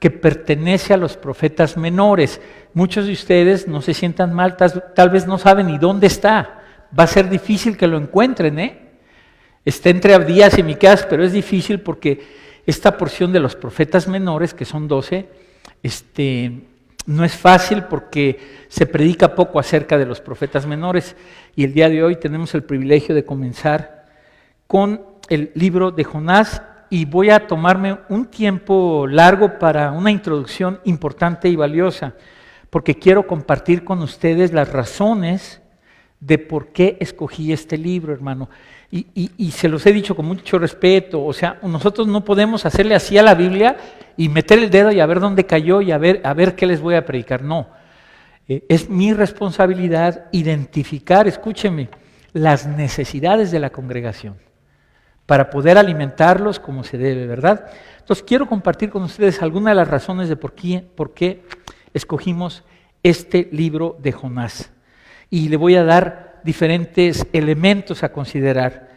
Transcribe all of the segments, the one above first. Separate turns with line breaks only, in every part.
que pertenece a los profetas menores. Muchos de ustedes no se sientan mal, tal vez no saben ni dónde está. Va a ser difícil que lo encuentren, Está entre Abdías y Miqueas, pero es difícil porque esta porción de los profetas menores, que son 12, no es fácil porque se predica poco acerca de los profetas menores. Y el día de hoy tenemos el privilegio de comenzar con el libro de Jonás, y voy a tomarme un tiempo largo para una introducción importante y valiosa, porque quiero compartir con ustedes las razones de por qué escogí este libro, hermano. Y se los he dicho con mucho respeto. O sea, nosotros no podemos hacerle así a la Biblia y meter el dedo y a ver dónde cayó y a ver qué les voy a predicar. No, es mi responsabilidad identificar, escúchenme, las necesidades de la congregación para poder alimentarlos como se debe, ¿verdad? Entonces quiero compartir con ustedes algunas de las razones de por qué escogimos este libro de Jonás. Y le voy a dar diferentes elementos a considerar.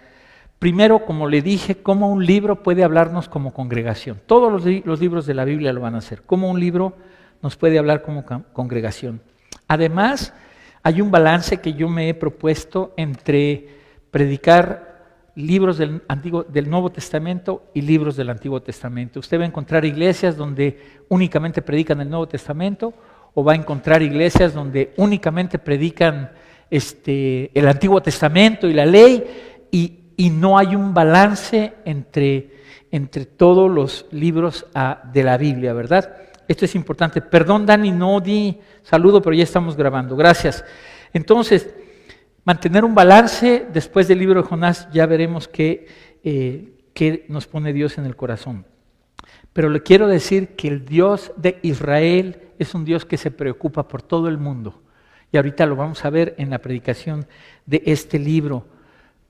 Primero, como le dije, cómo un libro puede hablarnos como congregación. Todos los libros de la Biblia lo van a hacer. Cómo un libro nos puede hablar como congregación. Además, hay un balance que yo me he propuesto entre predicar libros del Nuevo Testamento y libros del Antiguo Testamento. Usted va a encontrar iglesias donde únicamente predican el Nuevo Testamento, o va a encontrar iglesias donde únicamente predican el Antiguo Testamento y la ley, y no hay un balance entre todos los libros de la Biblia, ¿verdad? Esto es importante. Perdón, Dani, no di saludo, pero ya estamos grabando. Gracias. Entonces, mantener un balance. Después del libro de Jonás ya veremos qué nos pone Dios en el corazón. Pero le quiero decir que el Dios de Israel es un Dios que se preocupa por todo el mundo. Y ahorita lo vamos a ver en la predicación de este libro.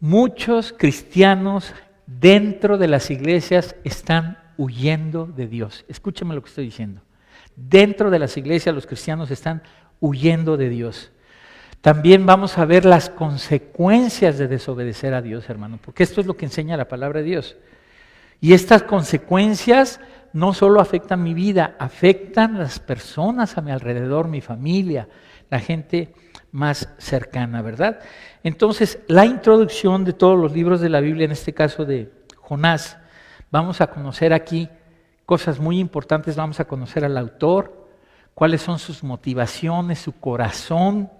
Muchos cristianos dentro de las iglesias están huyendo de Dios. Escúchame lo que estoy diciendo. Dentro de las iglesias los cristianos están huyendo de Dios. También vamos a ver las consecuencias de desobedecer a Dios, hermano, porque esto es lo que enseña la palabra de Dios. Y estas consecuencias no solo afectan mi vida, afectan las personas a mi alrededor, mi familia, la gente más cercana, ¿verdad? Entonces, la introducción de todos los libros de la Biblia, en este caso de Jonás, vamos a conocer aquí cosas muy importantes. Vamos a conocer al autor, cuáles son sus motivaciones, su corazón,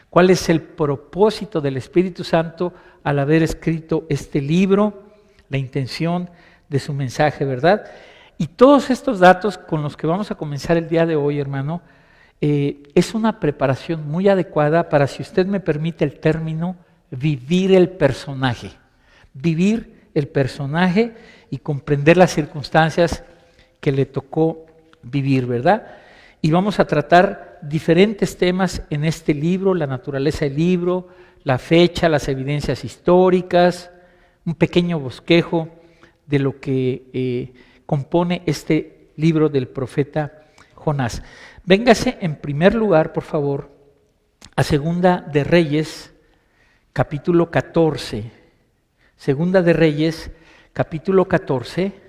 cuál es el propósito del Espíritu Santo al haber escrito este libro, la intención de su mensaje, ¿verdad? Y todos estos datos con los que vamos a comenzar el día de hoy, hermano, es una preparación muy adecuada para, si usted me permite el término, vivir el personaje. Vivir el personaje y comprender las circunstancias que le tocó vivir, ¿verdad? Y vamos a tratar diferentes temas en este libro: la naturaleza del libro, la fecha, las evidencias históricas, un pequeño bosquejo de lo que compone este libro del profeta Jonás. Véngase en primer lugar, por favor, a Segunda de Reyes, capítulo 14. Segunda de Reyes, capítulo 14.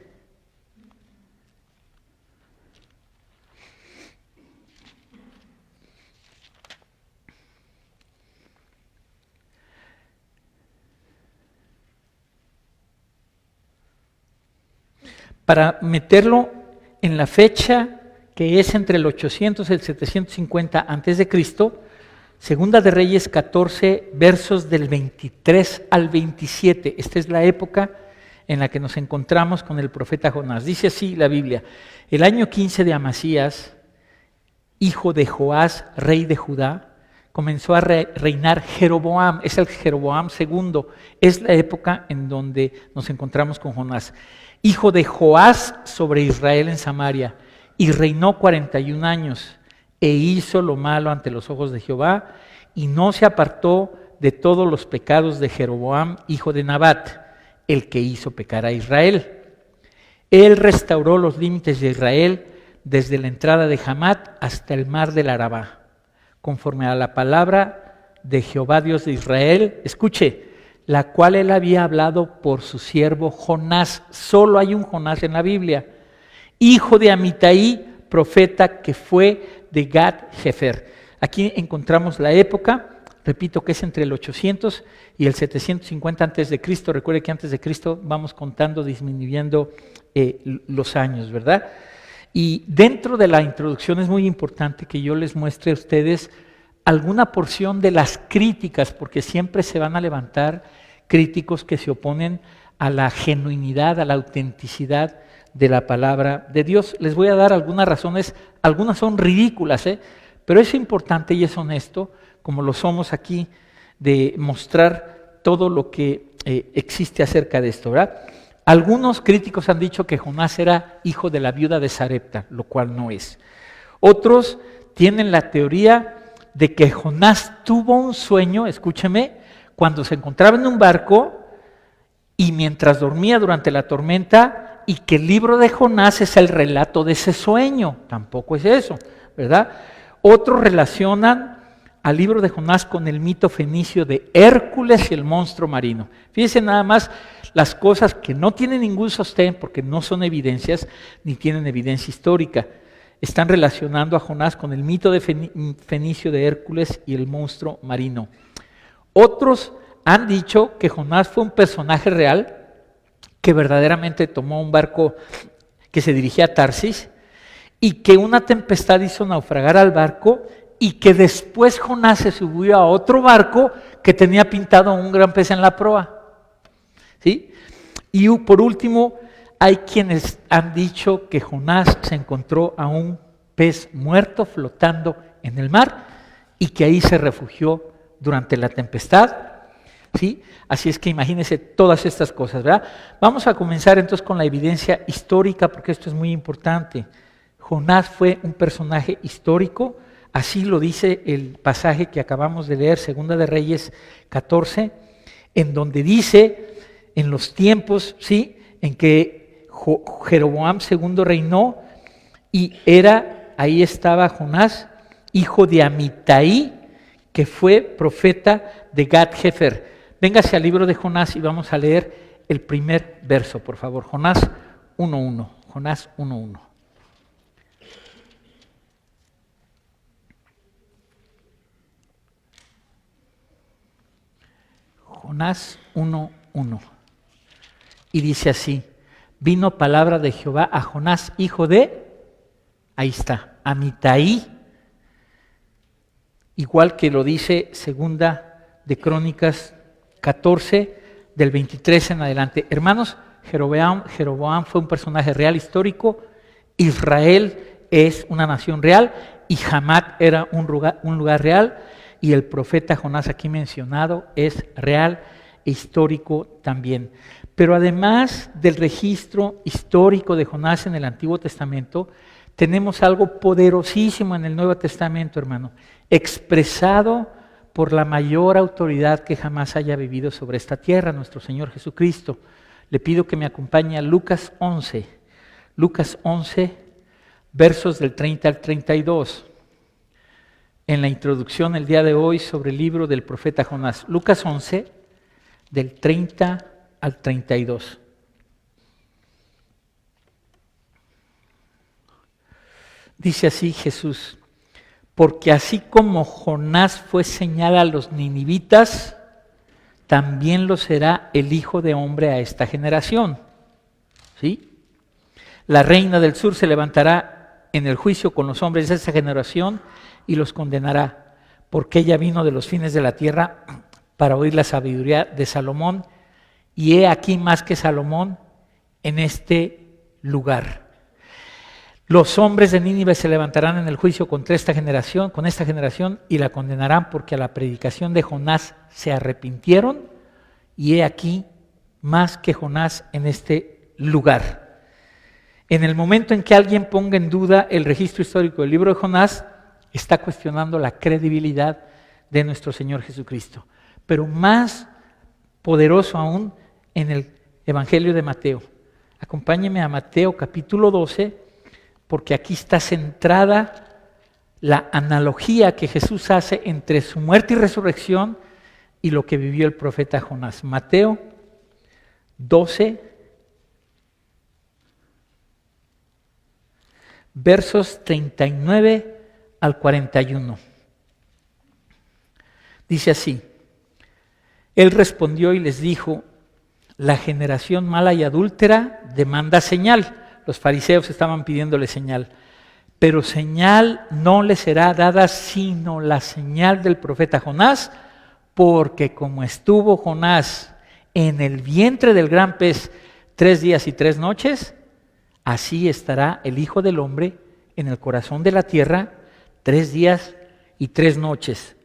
Para meterlo en la fecha que es entre el 800 y el 750 antes de Cristo, Segunda de Reyes 14, versos del 23 al 27. Esta es la época en la que nos encontramos con el profeta Jonás. Dice así la Biblia: el año 15 de Amasías, hijo de Joás, rey de Judá, comenzó a reinar Jeroboam. Es el Jeroboam II. Es la época en donde nos encontramos con Jonás. Hijo de Joás sobre Israel en Samaria, y reinó 41 años, e hizo lo malo ante los ojos de Jehová, y no se apartó de todos los pecados de Jeroboam, hijo de Nabat, el que hizo pecar a Israel. Él restauró los límites de Israel desde la entrada de Hamat hasta el mar del Arabá, conforme a la palabra de Jehová Dios de Israel. Escuche, la cual él había hablado por su siervo Jonás. Solo hay un Jonás en la Biblia. Hijo de Amitai, profeta que fue de Gad-Hefer. Aquí encontramos la época, repito que es entre el 800 y el 750 antes de Cristo. Recuerde que antes de Cristo vamos contando, disminuyendo los años, ¿verdad? Y dentro de la introducción es muy importante que yo les muestre a ustedes alguna porción de las críticas, porque siempre se van a levantar críticos que se oponen a la genuinidad, a la autenticidad de la palabra de Dios. Les voy a dar algunas razones, algunas son ridículas, pero es importante y es honesto, como lo somos aquí, de mostrar todo lo que existe acerca de esto, ¿verdad? Algunos críticos han dicho que Jonás era hijo de la viuda de Sarepta, lo cual no es. Otros tienen la teoría de que Jonás tuvo un sueño, escúcheme, cuando se encontraba en un barco y mientras dormía durante la tormenta, y que el libro de Jonás es el relato de ese sueño. Tampoco es eso, ¿verdad? Otros relacionan al libro de Jonás con el mito fenicio de Hércules y el monstruo marino. Fíjense nada más las cosas que no tienen ningún sostén porque no son evidencias ni tienen evidencia histórica. Están relacionando a Jonás con el mito de fenicio de Hércules y el monstruo marino. Otros han dicho que Jonás fue un personaje real que verdaderamente tomó un barco que se dirigía a Tarsis y que una tempestad hizo naufragar al barco y que después Jonás se subió a otro barco que tenía pintado un gran pez en la proa. ¿Sí? Y por último, hay quienes han dicho que Jonás se encontró a un pez muerto flotando en el mar y que ahí se refugió durante la tempestad. ¿Sí? Así es que imagínense todas estas cosas, ¿verdad? Vamos a comenzar entonces con la evidencia histórica, porque esto es muy importante. Jonás fue un personaje histórico, así lo dice el pasaje que acabamos de leer, Segunda de Reyes 14, en donde dice, en los tiempos, ¿sí?, en que Jeroboam II reinó, y ahí estaba Jonás, hijo de Amitai, que fue profeta de Gad-Hefer. Véngase al libro de Jonás y vamos a leer el primer verso, por favor. Jonás 1:1. Jonás 1:1. Jonás 1:1. Y dice así: vino palabra de Jehová a Jonás, hijo de, ahí está, Amitai, igual que lo dice Segunda de Crónicas 14, del 23 en adelante. Hermanos, Jeroboam fue un personaje real histórico, Israel es una nación real y Hamat era un lugar real, y el profeta Jonás aquí mencionado es real e histórico también. Pero además del registro histórico de Jonás en el Antiguo Testamento, tenemos algo poderosísimo en el Nuevo Testamento, hermano, expresado por la mayor autoridad que jamás haya vivido sobre esta tierra, nuestro Señor Jesucristo. Le pido que me acompañe a Lucas 11, versos del 30 al 32, en la introducción el día de hoy sobre el libro del profeta Jonás. Lucas 11, del 30 al 32. Dice así Jesús: porque así como Jonás fue señal a los ninivitas, también lo será el Hijo de Hombre a esta generación. ¿Sí? La reina del sur se levantará en el juicio con los hombres de esa generación y los condenará, porque ella vino de los fines de la tierra para oír la sabiduría de Salomón, y he aquí más que Salomón en este lugar. Los hombres de Nínive se levantarán en el juicio con esta generación y la condenarán, porque a la predicación de Jonás se arrepintieron, y he aquí más que Jonás en este lugar. En el momento en que alguien ponga en duda el registro histórico del libro de Jonás, está cuestionando la credibilidad de nuestro Señor Jesucristo. Pero más poderoso aún en el Evangelio de Mateo. Acompáñeme a Mateo capítulo 12, porque aquí está centrada la analogía que Jesús hace entre su muerte y resurrección y lo que vivió el profeta Jonás. Mateo 12, versos 39 al 41. Dice así: Él respondió y les dijo: la generación mala y adúltera demanda señal. Los fariseos estaban pidiéndole señal. Pero señal no le será dada sino la señal del profeta Jonás, porque como estuvo Jonás en el vientre del gran pez 3 días y 3 noches, así estará el Hijo del Hombre en el corazón de la tierra 3 días y 3 noches.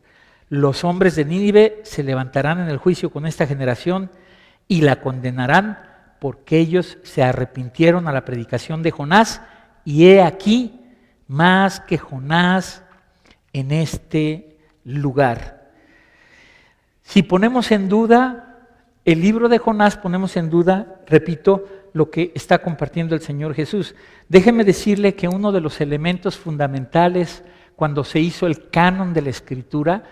Los hombres de Nínive se levantarán en el juicio con esta generación y la condenarán, porque ellos se arrepintieron a la predicación de Jonás, y he aquí más que Jonás en este lugar. Si ponemos en duda el libro de Jonás, ponemos en duda, repito, lo que está compartiendo el Señor Jesús. Déjeme decirle que uno de los elementos fundamentales cuando se hizo el canon de la Escritura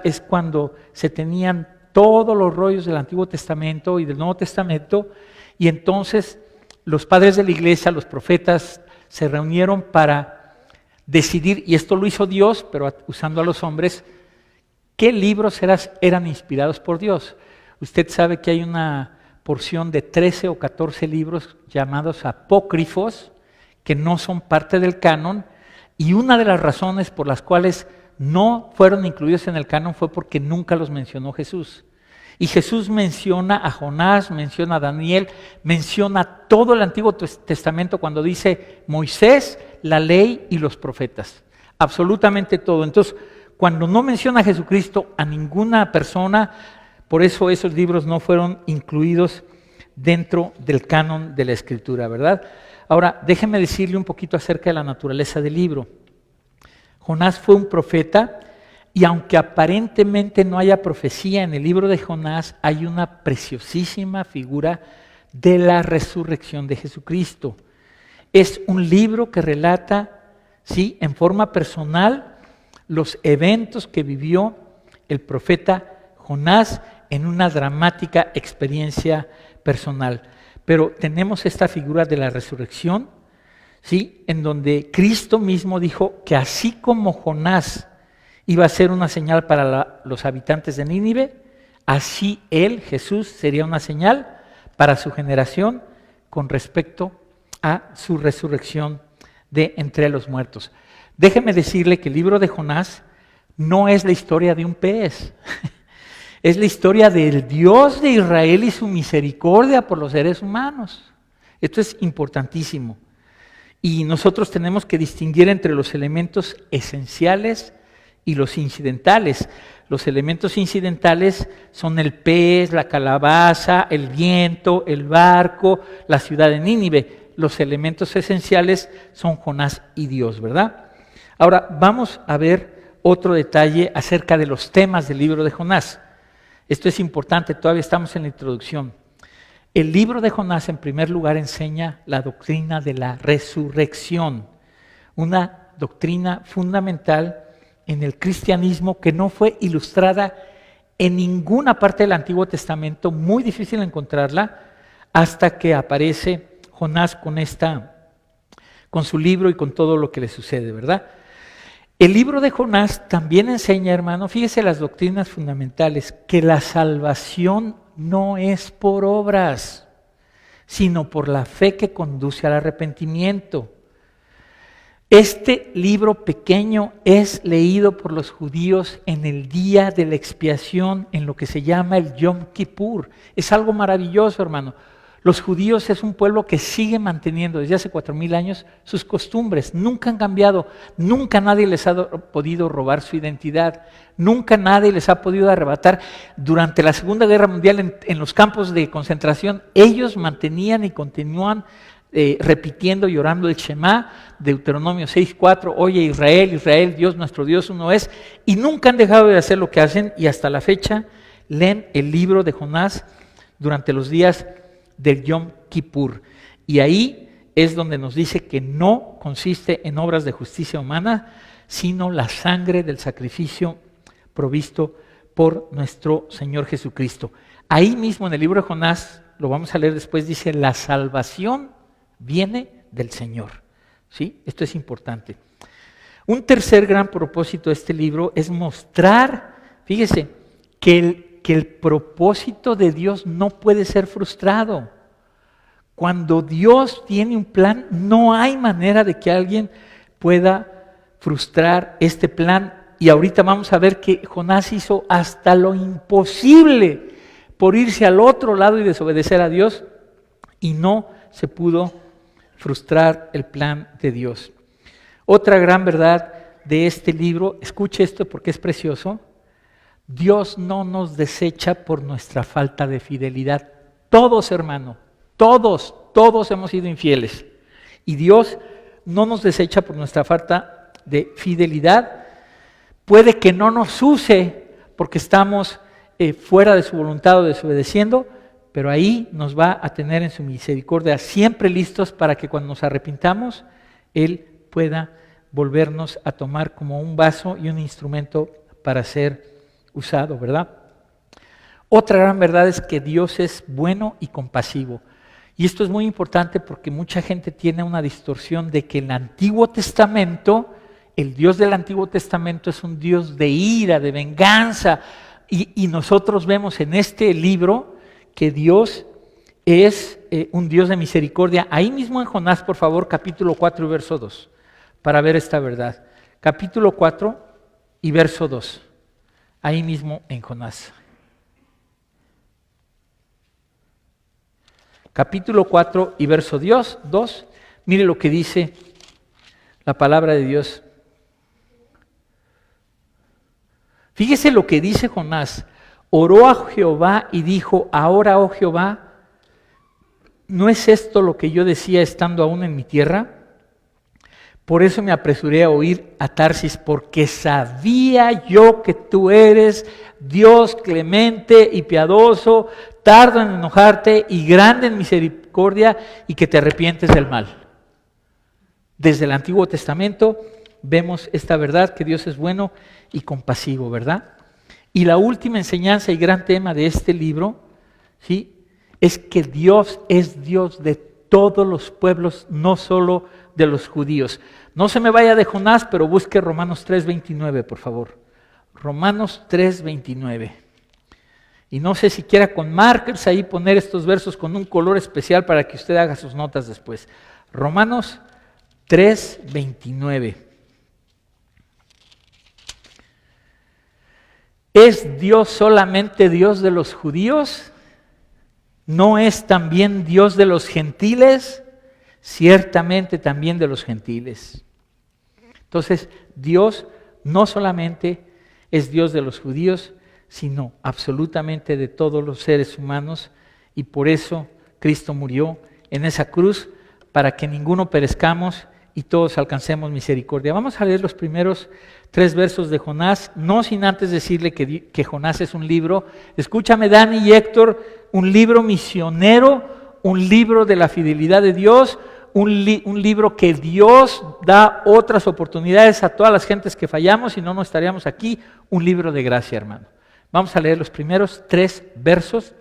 es cuando se tenían todos los rollos del Antiguo Testamento y del Nuevo Testamento, y entonces los padres de la iglesia, los profetas, se reunieron para decidir, y esto lo hizo Dios, pero usando a los hombres, qué libros eran inspirados por Dios. Usted sabe que hay una porción de 13 o 14 libros llamados apócrifos, que no son parte del canon, y una de las razones por las cuales no fueron incluidos en el canon fue porque nunca los mencionó Jesús. Y Jesús menciona a Jonás, menciona a Daniel, menciona todo el Antiguo Testamento cuando dice Moisés, la ley y los profetas. Absolutamente todo. Entonces, cuando no menciona a Jesucristo a ninguna persona, por eso esos libros no fueron incluidos dentro del canon de la Escritura, ¿verdad? Ahora, déjeme decirle un poquito acerca de la naturaleza del libro. Jonás fue un profeta, y aunque aparentemente no haya profecía en el libro de Jonás, hay una preciosísima figura de la resurrección de Jesucristo. Es un libro que relata, sí, en forma personal, los eventos que vivió el profeta Jonás en una dramática experiencia personal. Pero tenemos esta figura de la resurrección, ¿sí?, en donde Cristo mismo dijo que así como Jonás iba a ser una señal para los habitantes de Nínive, así él, Jesús, sería una señal para su generación con respecto a su resurrección de entre los muertos. Déjeme decirle que el libro de Jonás no es la historia de un pez, es la historia del Dios de Israel y su misericordia por los seres humanos. Esto es importantísimo. Y nosotros tenemos que distinguir entre los elementos esenciales y los incidentales. Los elementos incidentales son el pez, la calabaza, el viento, el barco, la ciudad de Nínive. Los elementos esenciales son Jonás y Dios, ¿verdad? Ahora vamos a ver otro detalle acerca de los temas del libro de Jonás. Esto es importante, todavía estamos en la introducción. El libro de Jonás, en primer lugar, enseña la doctrina de la resurrección, una doctrina fundamental en el cristianismo que no fue ilustrada en ninguna parte del Antiguo Testamento, muy difícil encontrarla, hasta que aparece Jonás con su libro y con todo lo que le sucede, ¿verdad? El libro de Jonás también enseña, hermano, fíjese las doctrinas fundamentales, que la salvación no es por obras, sino por la fe que conduce al arrepentimiento. Este libro pequeño es leído por los judíos en el día de la expiación, en lo que se llama el Yom Kippur. Es algo maravilloso, hermano. Los judíos es un pueblo que sigue manteniendo desde hace 4,000 años sus costumbres. Nunca han cambiado, nunca nadie les ha podido robar su identidad, nunca nadie les ha podido arrebatar. Durante la Segunda Guerra Mundial en los campos de concentración, ellos mantenían y continúan repitiendo y orando el Shema, Deuteronomio 6:4, oye Israel, Israel, Dios nuestro Dios uno es, y nunca han dejado de hacer lo que hacen, y hasta la fecha leen el libro de Jonás durante los días del Yom Kippur, y ahí es donde nos dice que no consiste en obras de justicia humana, sino la sangre del sacrificio provisto por nuestro Señor Jesucristo. Ahí mismo en el libro de Jonás, lo vamos a leer después, dice la salvación viene del Señor. ¿Sí? Esto es importante. Un tercer gran propósito de este libro es mostrar, fíjese, que el propósito de Dios no puede ser frustrado. Cuando Dios tiene un plan, no hay manera de que alguien pueda frustrar este plan. Y ahorita vamos a ver que Jonás hizo hasta lo imposible por irse al otro lado y desobedecer a Dios, y no se pudo frustrar el plan de Dios. Otra gran verdad de este libro, escuche esto porque es precioso: Dios no nos desecha por nuestra falta de fidelidad. Todos, hermano, todos hemos sido infieles. Y Dios no nos desecha por nuestra falta de fidelidad. Puede que no nos use porque estamos fuera de su voluntad o desobedeciendo, pero ahí nos va a tener en su misericordia siempre listos para que cuando nos arrepintamos, Él pueda volvernos a tomar como un vaso y un instrumento para ser usado, ¿verdad? Otra gran verdad es que Dios es bueno y compasivo. Y esto es muy importante porque mucha gente tiene una distorsión de que en el Antiguo Testamento, el Dios del Antiguo Testamento es un Dios de ira, de venganza. Y nosotros vemos en este libro que Dios es un Dios de misericordia. Ahí mismo en Jonás, por favor, capítulo 4 y verso 2, para ver esta verdad. Capítulo 4 y verso 2, ahí mismo en Jonás. Capítulo 4 y verso 2, mire lo que dice la palabra de Dios. Fíjese lo que dice Jonás: oró a Jehová y dijo: ahora, oh Jehová, ¿no es esto lo que yo decía estando aún en mi tierra? Por eso me apresuré a huir a Tarsis, porque sabía yo que tú eres Dios clemente y piadoso, tardo en enojarte y grande en misericordia, y que te arrepientes del mal. Desde el Antiguo Testamento vemos esta verdad, que Dios es bueno y compasivo, ¿verdad? Y la última enseñanza y gran tema de este libro, ¿sí?, es que Dios es Dios de todos los pueblos, no solo de los judíos. No se me vaya de Jonás, pero busque Romanos 3:29, por favor. Romanos 3:29. Y no sé si quiera con markers ahí poner estos versos con un color especial para que usted haga sus notas después. Romanos 3:29. ¿Es Dios solamente Dios de los judíos? ¿No es también Dios de los gentiles? Ciertamente también de los gentiles. Entonces, Dios no solamente es Dios de los judíos, sino absolutamente de todos los seres humanos, y por eso Cristo murió en esa cruz, para que ninguno perezcamos y todos alcancemos misericordia. Vamos a leer los primeros 3 versos de Jonás, no sin antes decirle que Jonás es un libro, escúchame Dani y Héctor, un libro misionero, un libro de la fidelidad de Dios, un libro que Dios da otras oportunidades a todas las gentes que fallamos y no estaríamos aquí, un libro de gracia, hermano. Vamos a leer los primeros 3 versos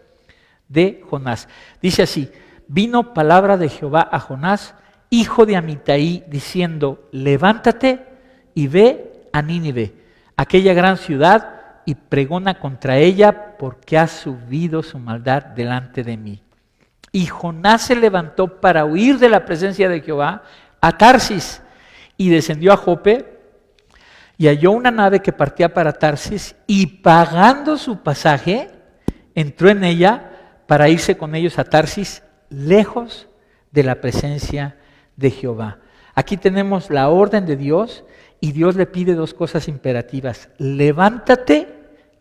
de Jonás. Dice así: vino palabra de Jehová a Jonás, hijo de Amitai, diciendo: levántate y ve a Nínive, aquella gran ciudad, y pregona contra ella, porque ha subido su maldad delante de mí. Y Jonás se levantó para huir de la presencia de Jehová a Tarsis, y descendió a Jope, y halló una nave que partía para Tarsis, y pagando su pasaje, entró en ella para irse con ellos a Tarsis, lejos de la presencia de Jehová. Aquí tenemos la orden de Dios, y Dios le pide 2 cosas imperativas: levántate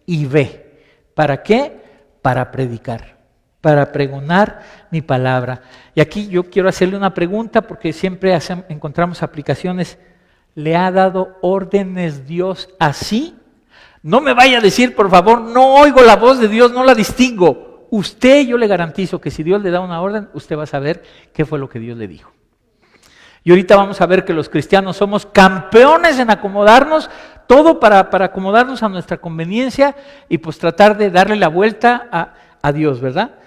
y ve. ¿Para qué? Para predicar, para pregonar mi palabra. Y aquí yo quiero hacerle una pregunta, porque siempre encontramos aplicaciones. ¿Le ha dado órdenes Dios así? No me vaya a decir, por favor, no oigo la voz de Dios, no la distingo. Usted, yo le garantizo que si Dios le da una orden, usted va a saber qué fue lo que Dios le dijo. Y ahorita vamos a ver que los cristianos somos campeones en acomodarnos, todo para acomodarnos a nuestra conveniencia y pues tratar de darle la vuelta a Dios, ¿verdad?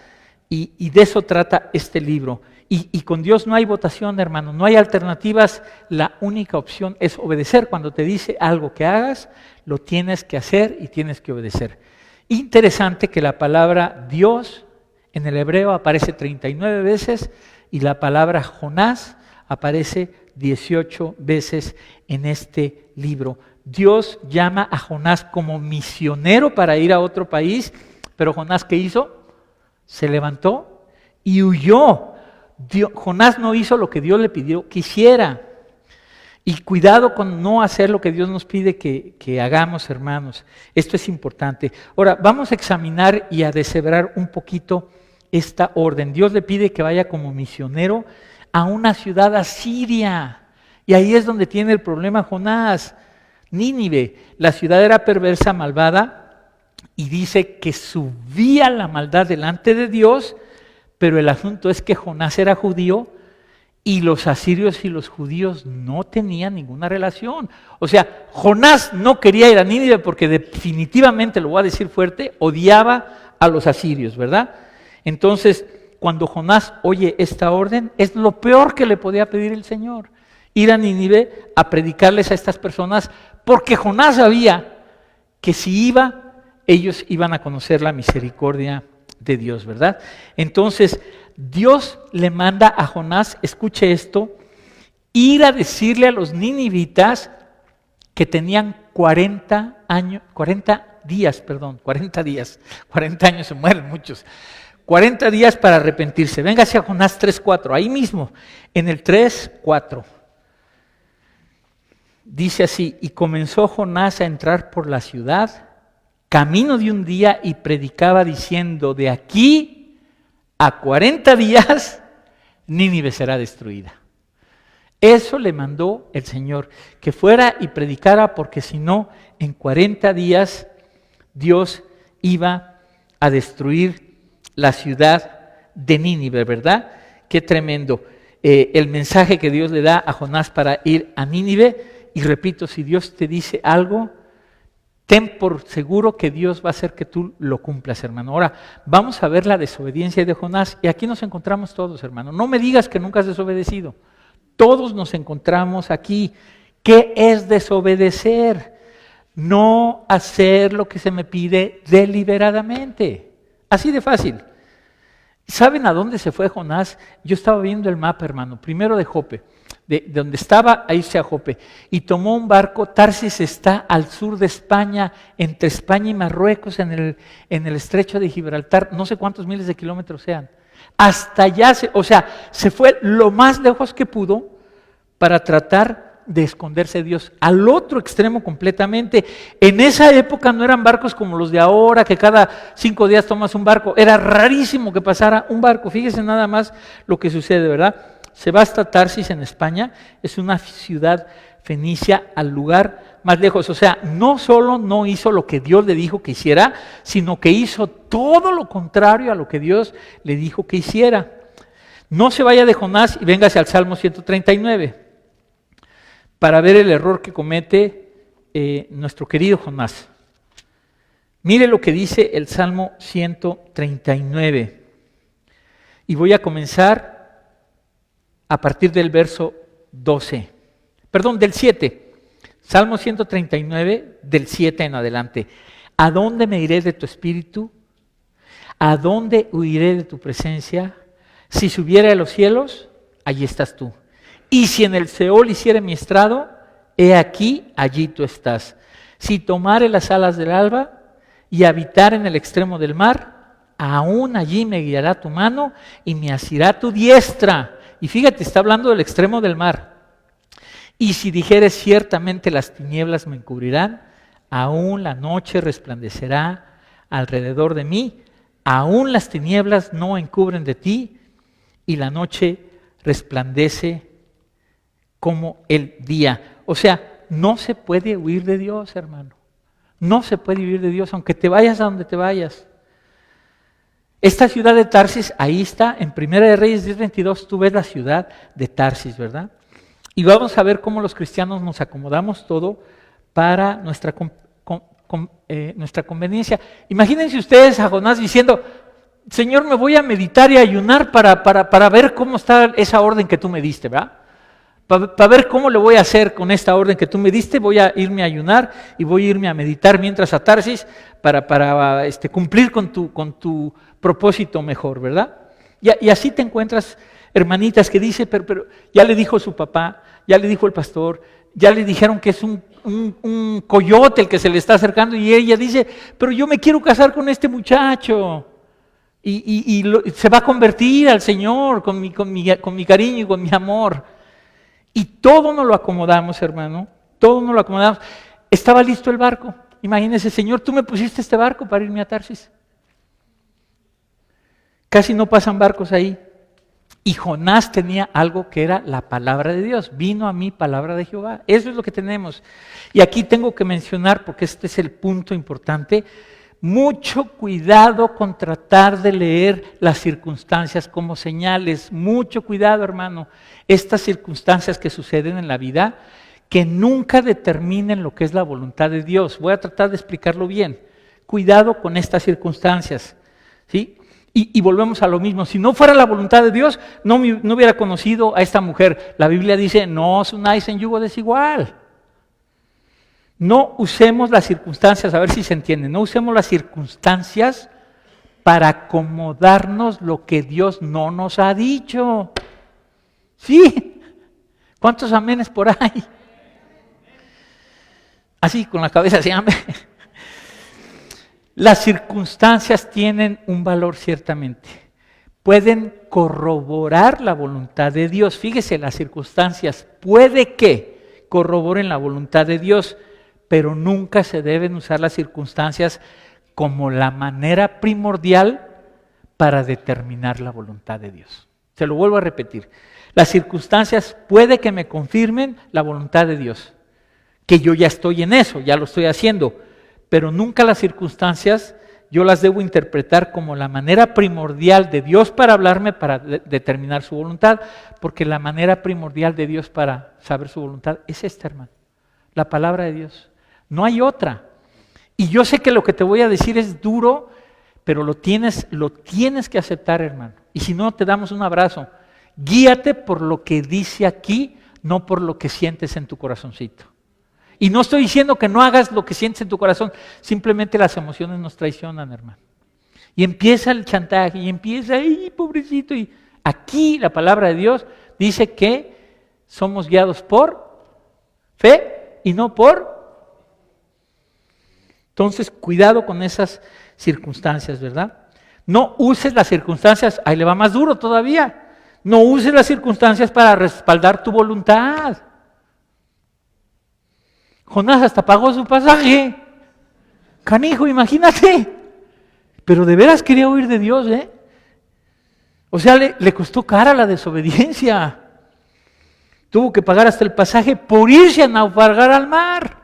Y de eso trata este libro. Y con Dios no hay votación, hermano, no hay alternativas. La única opción es obedecer. Cuando te dice algo que hagas, lo tienes que hacer y tienes que obedecer. Interesante que la palabra Dios en el hebreo aparece 39 veces y la palabra Jonás aparece 18 veces en este libro. Dios llama a Jonás como misionero para ir a otro país, pero Jonás, ¿qué hizo? Se levantó y huyó. Jonás no hizo lo que Dios le pidió que hiciera. Y cuidado con no hacer lo que Dios nos pide que hagamos, hermanos. Esto es importante. Ahora, vamos a examinar y a deshebrar un poquito esta orden. Dios le pide que vaya como misionero a una ciudad asiria. Y ahí es donde tiene el problema Jonás. Nínive, la ciudad era perversa, malvada, y dice que subía la maldad delante de Dios, pero el asunto es que Jonás era judío y los asirios y los judíos no tenían ninguna relación. O sea, Jonás no quería ir a Nínive porque definitivamente, lo voy a decir fuerte, odiaba a los asirios, ¿verdad? Entonces, cuando Jonás oye esta orden, es lo peor que le podía pedir el Señor. Ir a Nínive a predicarles a estas personas, porque Jonás sabía que si iba, ellos iban a conocer la misericordia de Dios, ¿verdad? Entonces, Dios le manda a Jonás, escuche esto, ir a decirle a los ninivitas que tenían 40 años se mueren muchos, 40 días para arrepentirse. Véngase a Jonás 3:4, ahí mismo, en el 3:4. Dice así: y comenzó Jonás a entrar por la ciudad, camino de un día, y predicaba diciendo: de aquí a 40 días Nínive será destruida. Eso le mandó el Señor, que fuera y predicara, porque si no, en 40 días Dios iba a destruir la ciudad de Nínive, ¿verdad? Qué tremendo. El mensaje que Dios le da a Jonás para ir a Nínive. Y repito, si Dios te dice algo, ten por seguro que Dios va a hacer que tú lo cumplas, hermano. Ahora, vamos a ver la desobediencia de Jonás. Y aquí nos encontramos todos, hermano. No me digas que nunca has desobedecido. Todos nos encontramos aquí. ¿Qué es desobedecer? No hacer lo que se me pide deliberadamente. Así de fácil. ¿Saben a dónde se fue Jonás? Yo estaba viendo el mapa, hermano. Primero de Jope. De donde estaba a irse a Jope, y tomó un barco. Tarsis está al sur de España, entre España y Marruecos, en el estrecho de Gibraltar, no sé cuántos miles de kilómetros sean, hasta allá, se fue lo más lejos que pudo para tratar de esconderse de Dios, al otro extremo completamente. En esa época no eran barcos como los de ahora, que cada 5 días tomas un barco, era rarísimo que pasara un barco. Fíjese nada más lo que sucede, ¿verdad? Se va hasta Tarsis en España, es una ciudad fenicia, al lugar más lejos. O sea, no solo no hizo lo que Dios le dijo que hiciera, sino que hizo todo lo contrario a lo que Dios le dijo que hiciera. No se vaya de Jonás y véngase al Salmo 139 para ver el error que comete nuestro querido Jonás. Mire lo que dice el Salmo 139. Y voy a comenzar a partir del verso 7, Salmo 139, del 7 en adelante. ¿A dónde me iré de tu espíritu? ¿A dónde huiré de tu presencia? Si subiera a los cielos, allí estás tú. Y si en el Seol hiciere mi estrado, he aquí, allí tú estás. Si tomare las alas del alba y habitar en el extremo del mar, aún allí me guiará tu mano y me asirá tu diestra. Y fíjate, está hablando del extremo del mar. Y si dijeres ciertamente las tinieblas me encubrirán, aún la noche resplandecerá alrededor de mí, aún las tinieblas no encubren de ti, y la noche resplandece como el día. O sea, no se puede huir de Dios, hermano. No se puede huir de Dios, aunque te vayas a donde te vayas. Esta ciudad de Tarsis, ahí está, en Primera de Reyes 10:22, tú ves la ciudad de Tarsis, ¿verdad? Y vamos a ver cómo los cristianos nos acomodamos todo para nuestra conveniencia. Imagínense ustedes a Jonás diciendo: Señor, me voy a meditar y ayunar para ver cómo está esa orden que tú me diste, ¿verdad? Para ver cómo le voy a hacer con esta orden que tú me diste, voy a irme a ayunar y voy a irme a meditar mientras a Tarsis para cumplir con tu propósito mejor, ¿verdad? Y así te encuentras hermanitas que dice, pero ya le dijo su papá, ya le dijo el pastor, ya le dijeron que es un coyote el que se le está acercando y ella dice, pero yo me quiero casar con este muchacho y se va a convertir al Señor con mi cariño y con mi amor. Y todo nos lo acomodamos, hermano, todo nos lo acomodamos. Estaba listo el barco. Imagínese, Señor, tú me pusiste este barco para irme a Tarsis. Casi no pasan barcos ahí. Y Jonás tenía algo que era la palabra de Dios. Vino a mí palabra de Jehová. Eso es lo que tenemos. Y aquí tengo que mencionar, porque este es el punto importante, mucho cuidado con tratar de leer las circunstancias como señales. Mucho cuidado, hermano. Estas circunstancias que suceden en la vida, que nunca determinen lo que es la voluntad de Dios. Voy a tratar de explicarlo bien. Cuidado con estas circunstancias, ¿sí? Y volvemos a lo mismo. Si no fuera la voluntad de Dios, no hubiera conocido a esta mujer. La Biblia dice, no os unáis en yugo desigual. No usemos las circunstancias, a ver si se entiende, no usemos las circunstancias para acomodarnos lo que Dios no nos ha dicho. ¿Sí? ¿Cuántos amenes por ahí? Así, con la cabeza así, amén. Las circunstancias tienen un valor ciertamente. Pueden corroborar la voluntad de Dios. Fíjese, las circunstancias puede que corroboren la voluntad de Dios, pero nunca se deben usar las circunstancias como la manera primordial para determinar la voluntad de Dios. Se lo vuelvo a repetir. Las circunstancias puede que me confirmen la voluntad de Dios, que yo ya estoy en eso, ya lo estoy haciendo, pero nunca las circunstancias yo las debo interpretar como la manera primordial de Dios para hablarme, para determinar su voluntad, porque la manera primordial de Dios para saber su voluntad es esta, hermano, la palabra de Dios. No hay otra. Y yo sé que lo que te voy a decir es duro, pero lo tienes que aceptar, hermano. Y si no, te damos un abrazo. Guíate por lo que dice aquí, no por lo que sientes en tu corazoncito. Y no estoy diciendo que no hagas lo que sientes en tu corazón, simplemente las emociones nos traicionan, hermano. Y empieza el chantaje, y empieza, ¡ay, pobrecito! Y aquí la palabra de Dios dice que somos guiados por fe y no por... Entonces, cuidado con esas circunstancias, ¿verdad? No uses las circunstancias, ahí le va más duro todavía. No uses las circunstancias para respaldar tu voluntad. Jonás hasta pagó su pasaje. Canijo, imagínate. Pero de veras quería oír de Dios, ¿eh? O sea, le costó cara la desobediencia. Tuvo que pagar hasta el pasaje por irse a naufragar al mar.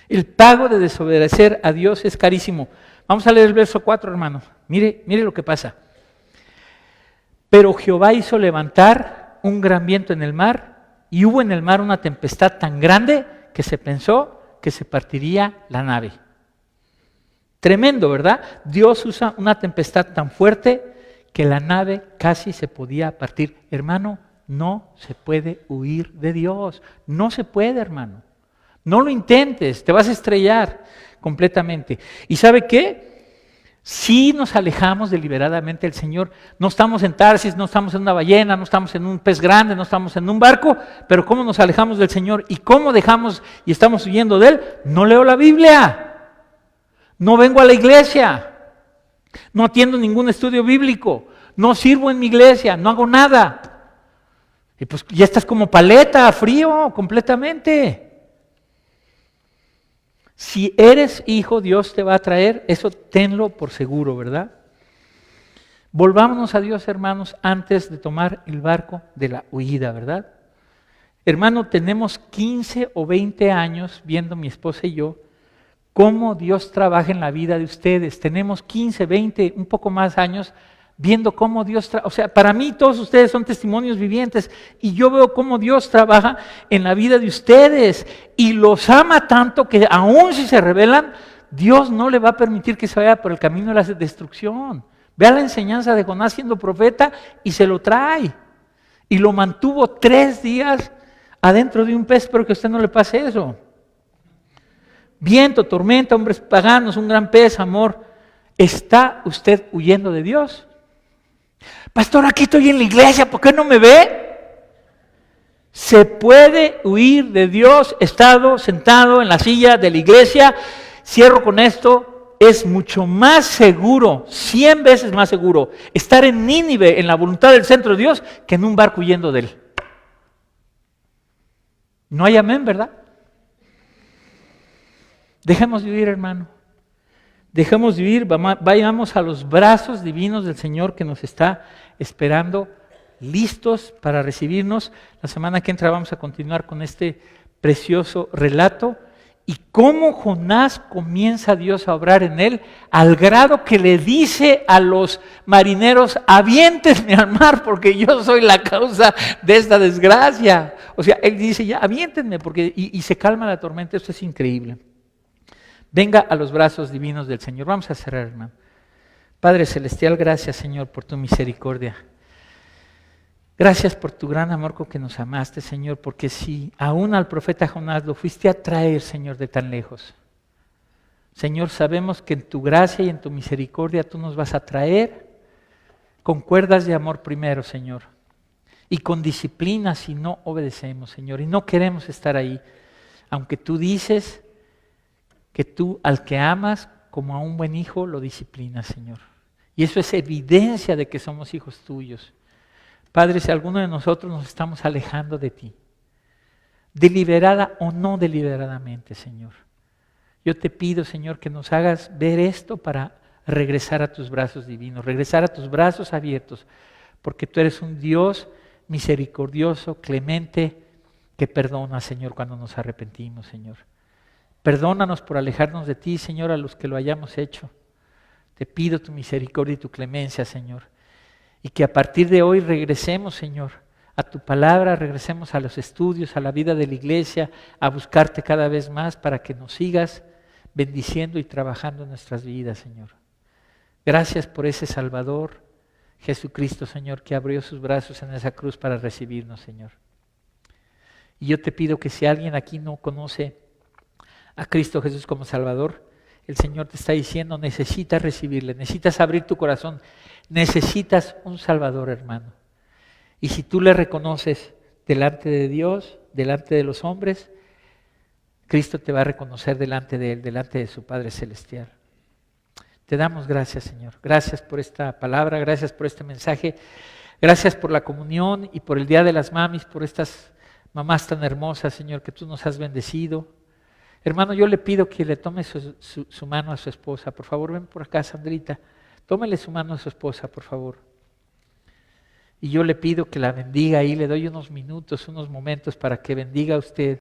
El pago de desobedecer a Dios es carísimo. Vamos a leer el verso 4, hermano. Mire lo que pasa. Pero Jehová hizo levantar un gran viento en el mar, y hubo en el mar una tempestad tan grande que se pensó que se partiría la nave. Tremendo, ¿verdad? Dios usa una tempestad tan fuerte que la nave casi se podía partir. Hermano, no se puede huir de Dios. No se puede, hermano. No lo intentes, te vas a estrellar completamente. ¿Y sabe qué? Si nos alejamos deliberadamente del Señor, no estamos en Tarsis, no estamos en una ballena, no estamos en un pez grande, no estamos en un barco, pero ¿cómo nos alejamos del Señor? ¿Y cómo dejamos y estamos huyendo de Él? No leo la Biblia, no vengo a la iglesia, no atiendo ningún estudio bíblico, no sirvo en mi iglesia, no hago nada. Y pues ya estás como paleta, frío completamente. Si eres hijo, Dios te va a traer, eso tenlo por seguro, ¿verdad? Volvámonos a Dios, hermanos, antes de tomar el barco de la huida, ¿verdad? Hermano, tenemos 15 o 20 años viendo mi esposa y yo cómo Dios trabaja en la vida de ustedes. Tenemos 15, 20, un poco más años viendo cómo Dios trabaja. O sea, para mí todos ustedes son testimonios vivientes y yo veo cómo Dios trabaja en la vida de ustedes y los ama tanto que aún si se rebelan, Dios no le va a permitir que se vaya por el camino de la destrucción. Vea la enseñanza de Jonás siendo profeta y se lo trae. Y lo mantuvo 3 días adentro de un pez. Espero que a usted no le pase eso. Viento, tormenta, hombres paganos, un gran pez, amor. ¿Está usted huyendo de Dios? Pastor, aquí estoy en la iglesia, ¿por qué no me ve? Se puede huir de Dios estado sentado en la silla de la iglesia. Cierro con esto. Es mucho más seguro, 100 veces más seguro, estar en Nínive, en la voluntad del centro de Dios, que en un barco huyendo de Él. No hay amén, ¿verdad? Dejemos de huir, hermano. Dejemos de huir, vayamos a los brazos divinos del Señor que nos está esperando, listos para recibirnos. La semana que entra vamos a continuar con este precioso relato y cómo Jonás comienza Dios a obrar en él al grado que le dice a los marineros: aviéntenme al mar porque yo soy la causa de esta desgracia. O sea, él dice: ya, aviéntenme porque y se calma la tormenta. Esto es increíble. Venga a los brazos divinos del Señor. Vamos a cerrar, hermano. Padre Celestial, gracias, Señor, por tu misericordia. Gracias por tu gran amor con que nos amaste, Señor, porque si aún al profeta Jonás lo fuiste a traer, Señor, de tan lejos. Señor, sabemos que en tu gracia y en tu misericordia tú nos vas a traer con cuerdas de amor primero, Señor, y con disciplina si no obedecemos, Señor, y no queremos estar ahí, aunque tú dices que tú al que amas como a un buen hijo lo disciplinas, Señor. Y eso es evidencia de que somos hijos tuyos. Padre, si alguno de nosotros nos estamos alejando de ti, deliberada o no deliberadamente, Señor, yo te pido, Señor, que nos hagas ver esto para regresar a tus brazos divinos, regresar a tus brazos abiertos, porque tú eres un Dios misericordioso, clemente, que perdona, Señor, cuando nos arrepentimos, Señor. Perdónanos por alejarnos de ti, Señor, a los que lo hayamos hecho. Te pido tu misericordia y tu clemencia, Señor. Y que a partir de hoy regresemos, Señor, a tu palabra, regresemos a los estudios, a la vida de la iglesia, a buscarte cada vez más para que nos sigas bendiciendo y trabajando en nuestras vidas, Señor. Gracias por ese Salvador, Jesucristo, Señor, que abrió sus brazos en esa cruz para recibirnos, Señor. Y yo te pido que si alguien aquí no conoce a Cristo Jesús como Salvador, el Señor te está diciendo: necesitas recibirle, necesitas abrir tu corazón, necesitas un Salvador, hermano. Y si tú le reconoces delante de Dios, delante de los hombres, Cristo te va a reconocer delante de Él, delante de su Padre Celestial. Te damos gracias, Señor. Gracias por esta palabra, gracias por este mensaje, gracias por la comunión y por el Día de las Mamis, por estas mamás tan hermosas, Señor, que tú nos has bendecido. Hermano, yo le pido que le tome su mano a su esposa. Por favor, ven por acá, Sandrita. Tómele su mano a su esposa, por favor. Y yo le pido que la bendiga y le doy unos minutos, unos momentos para que bendiga a usted